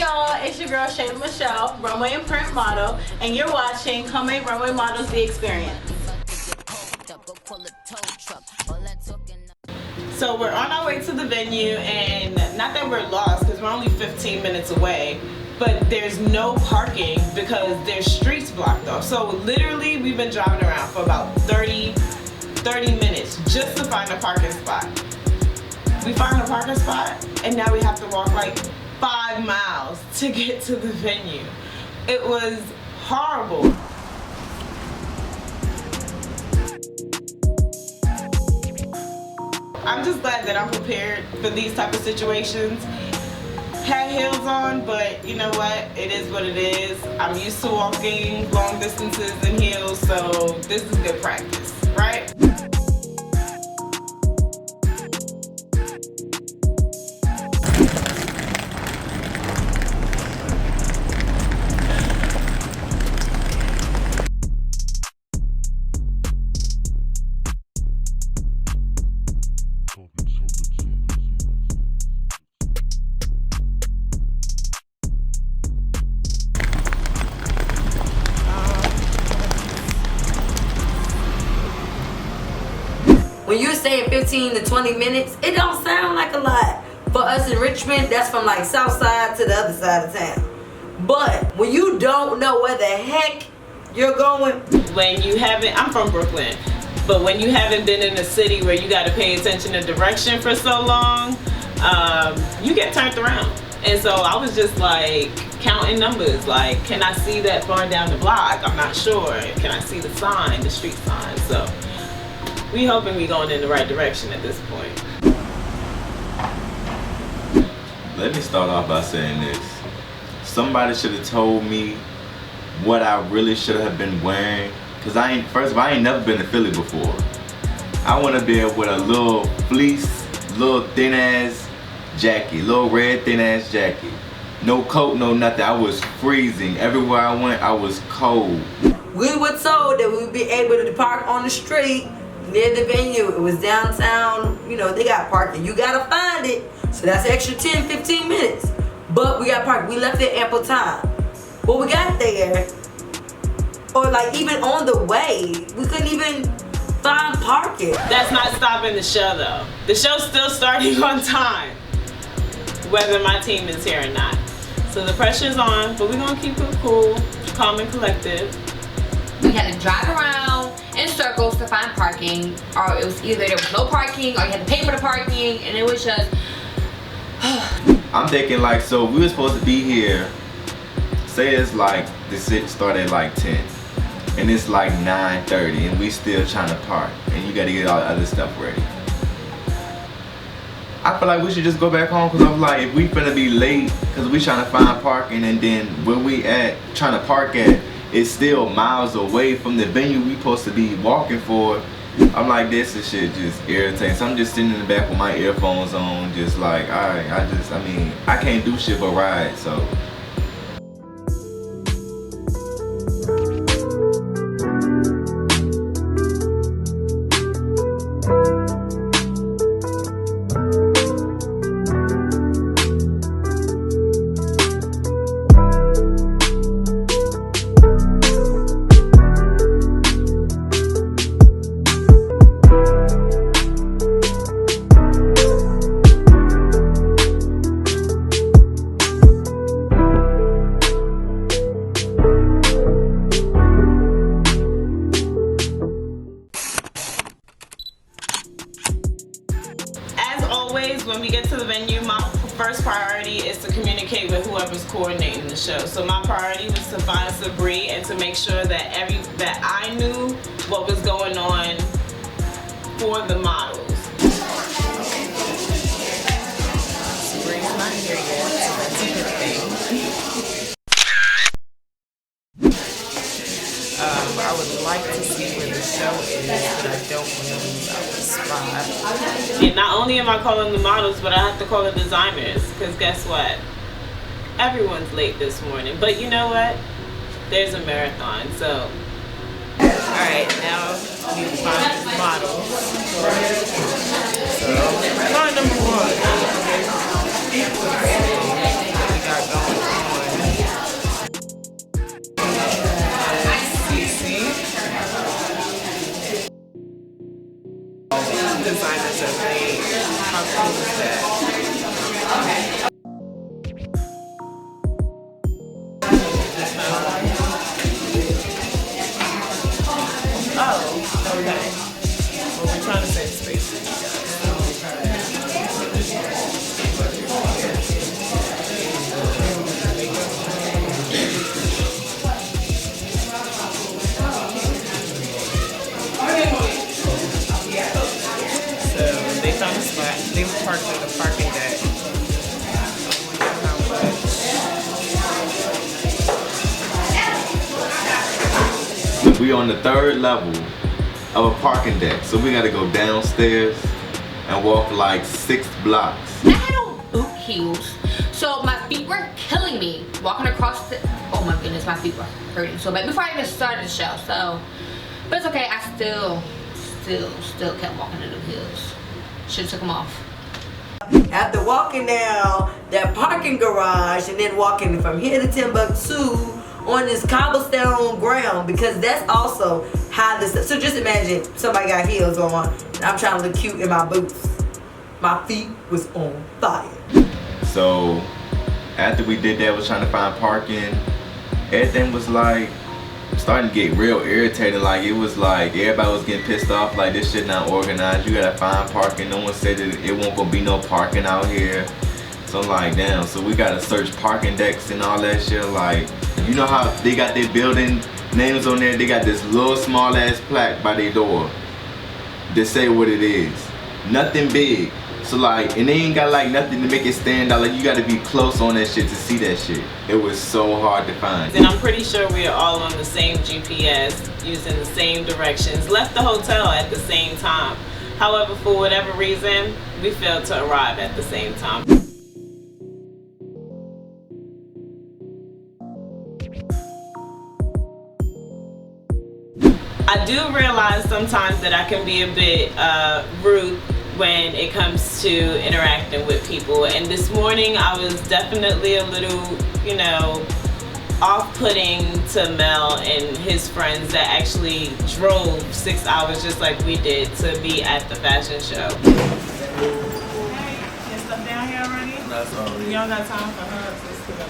y'all, it's your girl Shayla Michelle, runway and print model, and you're watching Made Runway Models The Experience. So we're on our way to the venue, and not that we're lost because we're only 15 minutes away, but there's no parking because there's streets blocked off. So literally we've been driving around for about 30 minutes just to find a parking spot. We find a parking spot and now we have to walk like 5 miles to get to the venue. It was horrible. I'm just glad that I'm prepared for these type of situations. Had heels on, but you know what? It is what it is. I'm used to walking long distances in heels, so this is good practice, right? When you're saying 15 to 20 minutes, it don't sound like a lot. For us in Richmond, that's from like south side to the other side of town. But when you don't know where the heck you're going. When you haven't, I'm from Brooklyn, but when you haven't been in a city where you got to pay attention to direction for so long, you get turned around. And so I was just like counting numbers, like, can I see that far down the block? I'm not sure. Can I see the sign, the street sign? So we hoping we going in the right direction at this point. Let me start off by saying this. Somebody should have told me what I really should have been wearing. Cause first of all, I ain't never been to Philly before. I wanna be with a little fleece, little thin ass jacket, little red thin ass jacket. No coat, no nothing. I was freezing. Everywhere I went, I was cold. We were told that we'd be able to park on the street near the venue. It was downtown, you know, they got parking. You gotta find it. So that's extra 10, 15 minutes. But we got parked. We left there ample time. When we got there, or like even on the way, we couldn't even find parking. That's not stopping the show though. The show's still starting on time, whether my team is here or not. So the pressure's on, but we're gonna keep it cool, calm and collective. We had to drive around in circles to find parking, or it was either there was no parking or you had to pay for the parking, and it was just I'm thinking like, so we were supposed to be here, say it's like the sit started at like 10 and it's like 9:30 and we still trying to park and you got to get all the other stuff ready. I feel like we should just go back home, because I'm like, if we finna be late because we trying to find parking, and then where we at trying to park at is still miles away from the venue we supposed to be walking for. I'm like, this is shit just irritating. So I'm just sitting in the back with my earphones on, just like, alright, I mean, I can't do shit but ride, so. When we get to the venue, my first priority is to communicate with whoever's coordinating the show. So my priority was to find Sabri and to make sure that I knew what was going on for the models. Sabri's not here yet, so that's a good thing. I would like to see where the show is, but I don't know about the spot. And not only am I calling the models, but I have to call the designers, because guess what? Everyone's late this morning, but you know what? There's a marathon, so. Alright, now we find the models. So, car number 1. What we got going on. They were parked in the parking deck. We on the 3rd level of a parking deck, so we gotta go downstairs and walk like 6 blocks. I had on boot heels, so my feet were killing me walking across the. Oh my goodness, my feet were hurting so bad before I even started the show. So, but it's okay. I still kept walking in the heels. Should've took them off. After walking down that parking garage and then walking from here to Timbuktu on this cobblestone ground, because that's also how this. So just imagine somebody got heels on and I'm trying to look cute in my boots. My feet was on fire. So after we did that, was trying to find parking, everything was like starting to get real irritating. Like it was like everybody was getting pissed off, like this shit not organized. You gotta find parking. No one said that it won't gonna be no parking out here. So I'm like, damn, so we gotta search parking decks and all that shit. Like, you know how they got their building names on there? They got this little small ass plaque by their door that say what it is. Nothing big. So like, and they ain't got like nothing to make it stand out. Like you gotta be close on that shit to see that shit. It was so hard to find. And I'm pretty sure we are all on the same GPS, using the same directions, left the hotel at the same time. However, for whatever reason, we failed to arrive at the same time. I do realize sometimes that I can be a bit rude when it comes to interacting with people, and this morning I was definitely a little, you know, off-putting to Mel and his friends that actually drove 6 hours just like we did to be at the fashion show. Hey, your stuff down here already? That's already. Y'all got time for hugs? Let's go.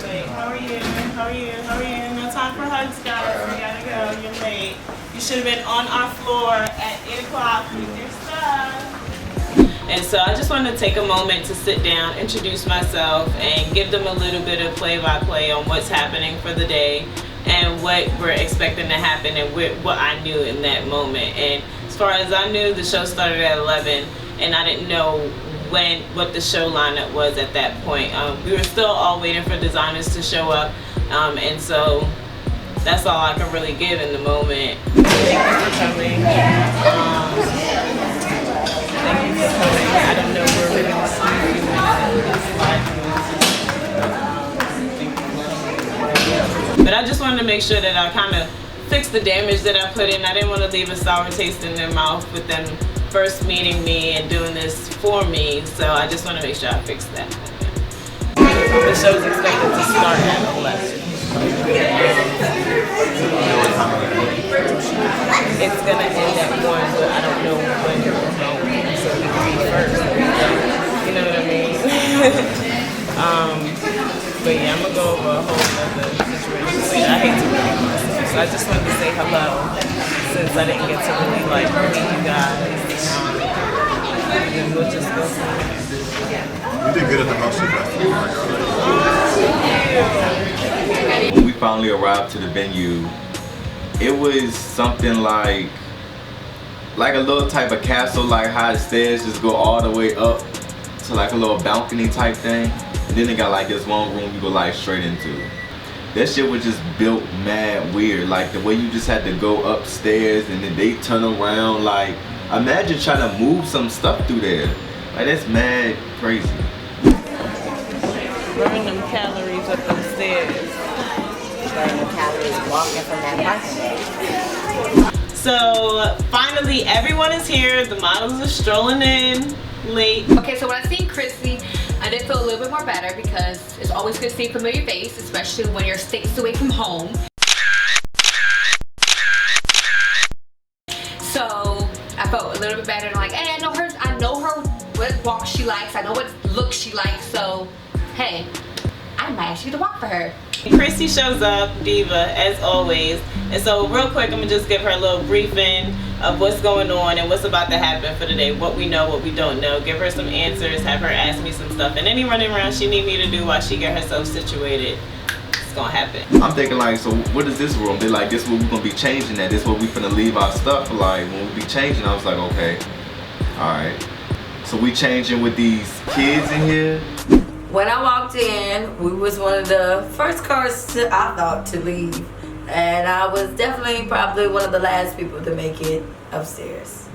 Wait, how are you? How are you? How are you? No time for hugs, guys. We gotta go. You're late. You should have been on our floor at 8 o'clock with your stuff. And so I just wanted to take a moment to sit down, introduce myself, and give them a little bit of play-by-play on what's happening for the day and what we're expecting to happen and what I knew in that moment. And as far as I knew, the show started at 11, and I didn't know what the show lineup was at that point. We were still all waiting for designers to show up, and so that's all I can really give in the moment. Thank you for coming. Thank you for coming. I don't know where we're going to see you. But I just wanted to make sure that I kind of fixed the damage that I put in. I didn't want to leave a sour taste in their mouth with them first meeting me and doing this for me. So I just want to make sure I fixed that. The show's expected to start at 11. It's gonna end at 1, but I don't know when you're going, so we can be first. You know what I mean? But yeah, I'm gonna go over a whole other situation later. I hate to repeat myself, so I just wanted to say hello since I didn't get to really like meet you guys. And then we'll just go from there. You did good at the motion festival. When we finally arrived to the venue, it was something like a little type of castle, like how the stairs just go all the way up to like a little balcony type thing, and then they got like this one room you go like straight into. That shit was just built mad weird, like the way you just had to go upstairs and then they turn around. Like imagine trying to move some stuff through there. Like that's mad crazy. Burn them calories up them stairs. Burn the calories walking from that parking. So finally everyone is here. The models are strolling in late. Okay, so when I seen Chrissy, I did feel a little bit more better because it's always good to see a familiar face, especially when you're states away from home. So I felt a little bit better and like, hey, I know her what walk she likes, I know what look she likes, so hey, I might actually get to walk for her. Chrissy shows up, diva, as always. And so real quick, I'm gonna just give her a little briefing of what's going on and what's about to happen for the day, what we know, what we don't know, give her some answers, have her ask me some stuff, and any running around she need me to do while she get herself situated, it's gonna happen. I'm thinking like, so what is this room? They're like, this is where we're gonna be changing at. This is where we finna leave our stuff. Like when we be changing, I was like, okay, all right. So we changing with these kids in here. When I walked in, we was one of the first cars I thought to leave. And I was definitely probably one of the last people to make it upstairs.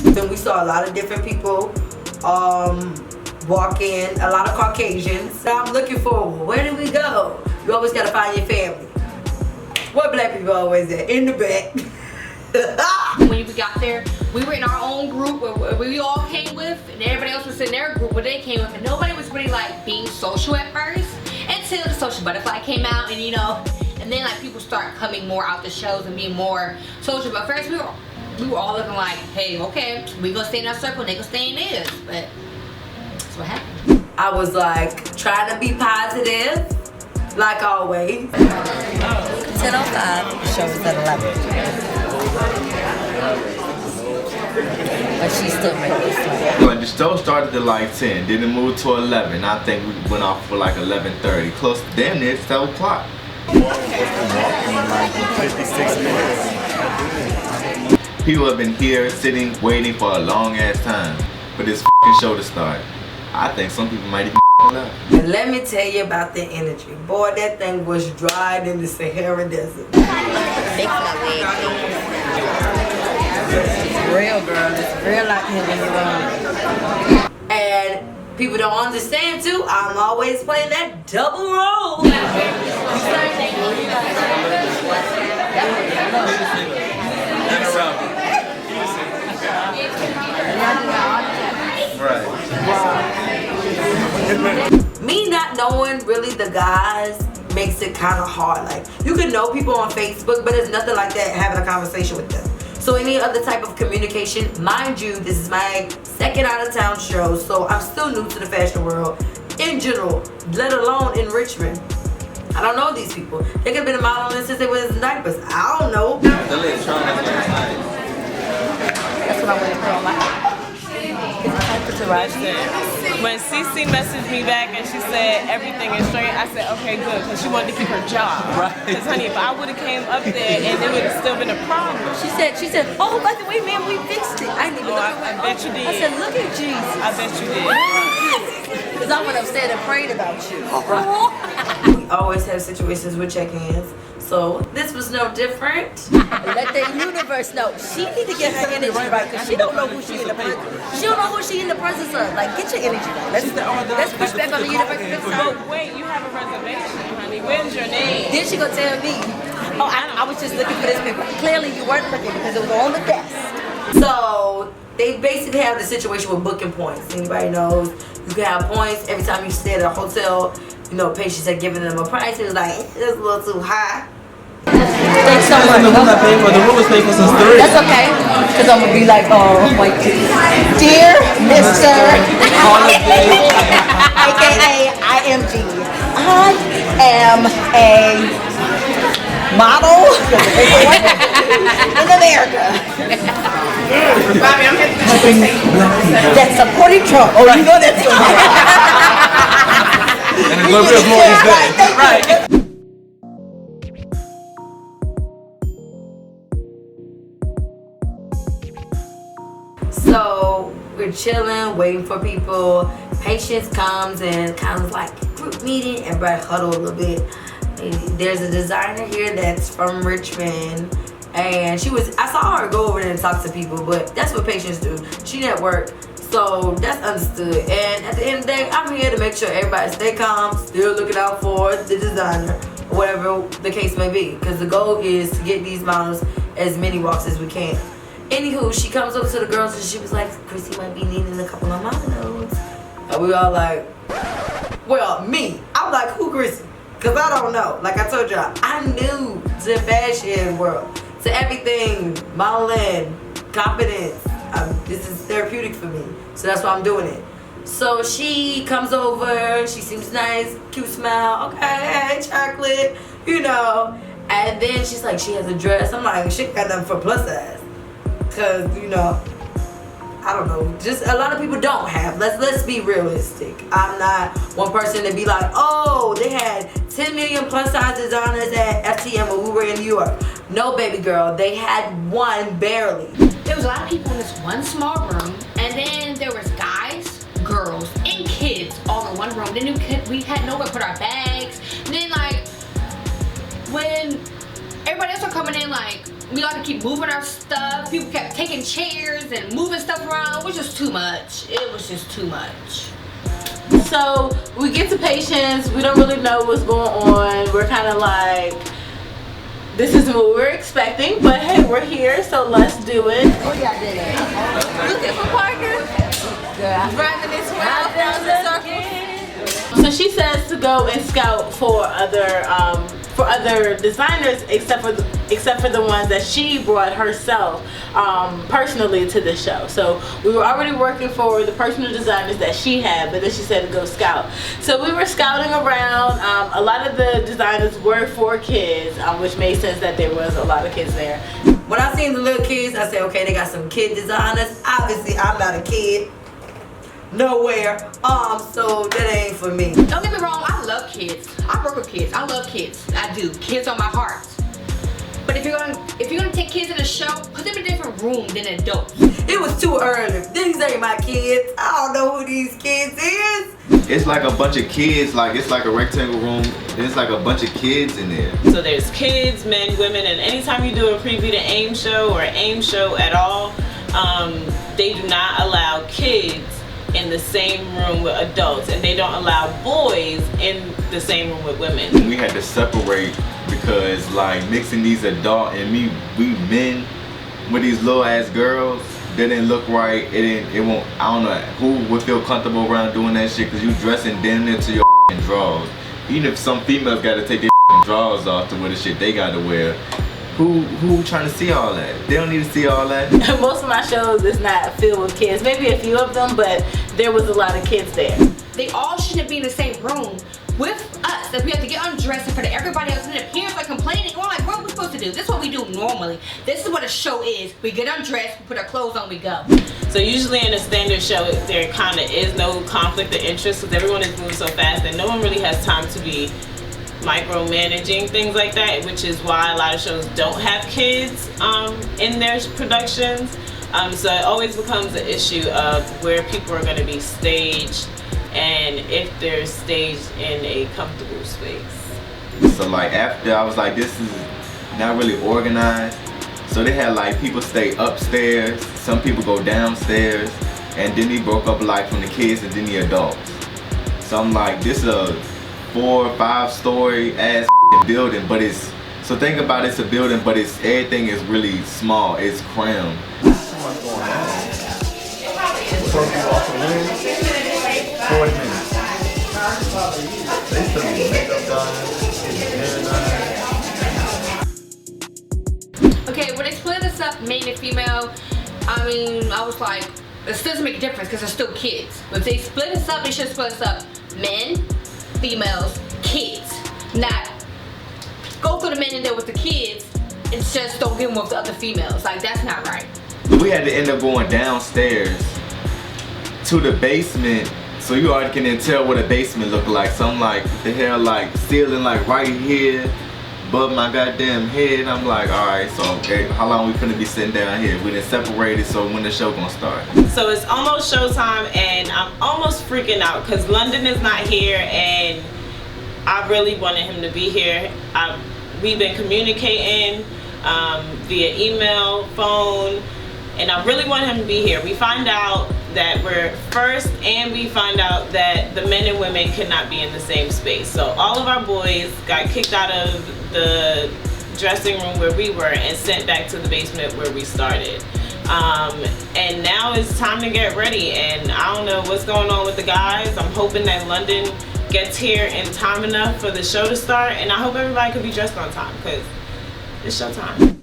Then we saw a lot of different people walk in, a lot of Caucasians. So I'm looking for, where do we go? You always gotta find your family. Where black people always at? In the back. When we got there, we were in our own group where we all came with, and everybody else was in their group where they came with, and nobody was really like being social at first until the social butterfly came out, and you know, and then like people start coming more out the shows and being more social. But first we were all looking like, hey, okay, we gonna stay in our circle, they gonna stay in theirs. But that's what happened. I was like trying to be positive, like always. 10:05, the show was at 11. But she still made it. Well, the show started at like 10, then it moved to 11. I think we went off for like 11:30, close to damn near 12 o'clock. Like 56 minutes. People have been here sitting, waiting for a long ass time for this f***ing show to start. I think some people might even left. And let me tell you about the energy. Boy, that thing was dried in the Sahara Desert. Fix my wig. Real girl, it's real out here in the room. And people don't understand too, I'm always playing that double role. Me not knowing really the guys makes it kind of hard. Like, you can know people on Facebook, but it's nothing like that having a conversation with them. So any other type of communication, mind you, this is my second out of town show, so I'm still new to the fashion world in general, let alone in Richmond. I don't know these people. They could have been a model since they was in diapers. I don't know. That's what I want to put on my When Cece messaged me back and she said everything is straight, I said okay, good, because she wanted to keep her job. Because honey, if I would have came up there and it would have still been a problem. She said, oh, by the way, man, we fixed it. I didn't even look at I bet you did. I said, look at Jesus. I bet you did. Because I went upstairs and prayed about you. We always have situations with check-ins, so this was no different. Let the universe know. She need to get her energy right because she don't know who she in the presence. She don't know who she in the presence of. Like, get your energy right. Let's push back on the universe. But wait, you have a reservation, honey. Where's your name? Then she gonna tell me, oh, I was just looking for this paper. Clearly you weren't looking because it was on the desk. So they basically have the situation with booking points. Anybody knows you can have points every time you stay at a hotel. You know, patients are giving them a price. It was like, it's a little too high. Thanks so much. That's okay. Because I'm going to be like, oh, my dear Mr. AKA IMG. I am a model in America. That's supporting Trump. Oh, you know that's And it's going to be more these days. right. So we're chilling, waiting for people. Patience comes and kind of like group meeting. Everybody huddle a little bit. There's a designer here that's from Richmond, and I saw her go over there and talk to people, but that's what patients do. She network, so that's understood. And at the end of the day, I'm here to make sure everybody stay calm, still looking out for the designer, whatever the case may be, because the goal is to get these models as many walks as we can. Anywho, she comes up to the girls and she was like, Chrissy might be needing a couple of models. And we all like, well, me. I'm like, who Chrissy? Because I don't know. Like I told y'all, I'm new to the fashion world. To everything, modeling, confidence. This is therapeutic for me. So that's why I'm doing it. So she comes over. She seems nice. Cute smile. Okay, hey, chocolate. You know. And then she's like, she has a dress. I'm like, she got nothing for plus size. Because, you know, I don't know, just a lot of people don't have. Let's be realistic. I'm not one person to be like, oh, they had 10 million plus size designers at FTM when we were in New York. No, baby girl, they had one barely. there was a lot of people in this one small room, and then there was guys, girls, and kids all in one room. Then we had nowhere to put our bags. And then like when everybody else are coming in, like we like to keep moving our stuff. People kept taking chairs and moving stuff around. It was just too much. It was just too much. So we get to patients, we don't really know what's going on. We're kind of like, this isn't what we were expecting, but hey, we're here, so let's do it. Oh, y'all did it. Looking for Parker. Girl, Driving this round down the circle. So she says to go and scout for other designers, except for the ones that she brought herself personally to the show. So we were already working for the personal designers that she had, but then she said to go scout. So we were scouting around. A lot of the designers were for kids, which made sense that there was a lot of kids there. When I seen the little kids, I said, okay, they got some kid designers. Obviously, I'm not a kid. Nowhere. So that ain't for me. Don't get me wrong, I love kids. I work with kids. I love kids. I do. Kids are my heart. But if you're gonna take kids in a show, put them in a different room than adults. It was too early. These ain't my kids. I don't know who these kids is. It's like a bunch of kids, like it's like a rectangle room. There's like a bunch of kids in there. So there's kids, men, women, and anytime you do a preview to AIM show or AIM show at all, they do not allow kids in the same room with adults, and they don't allow boys in the same room with women. We had to separate because like mixing these adult and we men with these little ass girls, that didn't look right. It won't. I don't know who would feel comfortable around doing that shit, because you dressing damn near to your drawers. Even if some females got to take their drawers off to wear the shit they got to wear, who trying to see all that? They don't need to see all that. Most of my shows is not filled with kids. Maybe a few of them, but there was a lot of kids there. They all shouldn't be in the same room with us. That we have to get undressed in front of everybody else, and the parents are complaining. We're like, what are we supposed to do? This is what we do normally. This is what a show is. We get undressed, we put our clothes on, we go. So usually in a standard show, there kind of is no conflict of interest because everyone is moving so fast that no one really has time to be micromanaging things like that, which is why a lot of shows don't have kids in their productions. So it always becomes an issue of where people are going to be staged and if they're staged in a comfortable space. So like after I was like, this is not really organized. So they had like people stay upstairs, some people go downstairs, and then he broke up like from the kids and then the adults. So I'm like, this is a 4 or 5 story ass building, but it's, so think about it's a building, but it's everything is really small. It's crammed. What's going on? Before we walk in, 40 minutes. They still need makeup done, hair done. Okay, when they split us up, male and female, I mean, I was like, it still doesn't make a difference because they're still kids. But if they split us up, they should split us up men, females, kids. Not go through the men in there with the kids and just don't get them with the other females. Like, that's not right. We had to end up going downstairs to the basement, so you already can then tell what a basement looked like. So I'm like, the hair like ceiling like right here above my goddamn head. I'm like, alright, so okay, how long we finna be sitting down here? We done separated, so when the show gonna start? So it's almost showtime and I'm almost freaking out because London is not here and I really wanted him to be here. We've been communicating via email, phone, and I really want him to be here. We find out that we're first, and we find out that the men and women cannot be in the same space. So all of our boys got kicked out of the dressing room where we were and sent back to the basement where we started. And now it's time to get ready, and I don't know what's going on with the guys. I'm hoping that London gets here in time enough for the show to start, and I hope everybody can be dressed on time because it's showtime.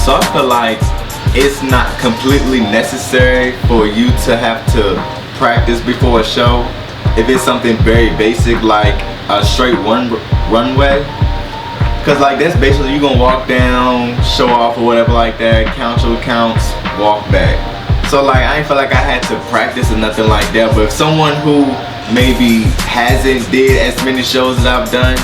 So I feel like it's not completely necessary for you to have to practice before a show if it's something very basic like a straight runway. Cause like that's basically you gonna walk down, show off or whatever like that, count your counts, walk back. So like I ain't feel like I had to practice or nothing like that. But if someone who maybe hasn't did as many shows that I've done,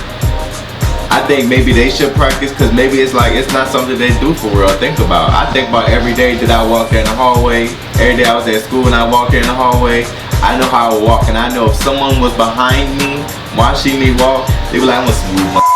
I think maybe they should practice, cause maybe it's like it's not something they do for real. Think about. I think about every day that I walk in the hallway. Every day I was at school and I walk in the hallway. I know how I walk, and I know if someone was behind me watching me walk, they be like, I'm a smooth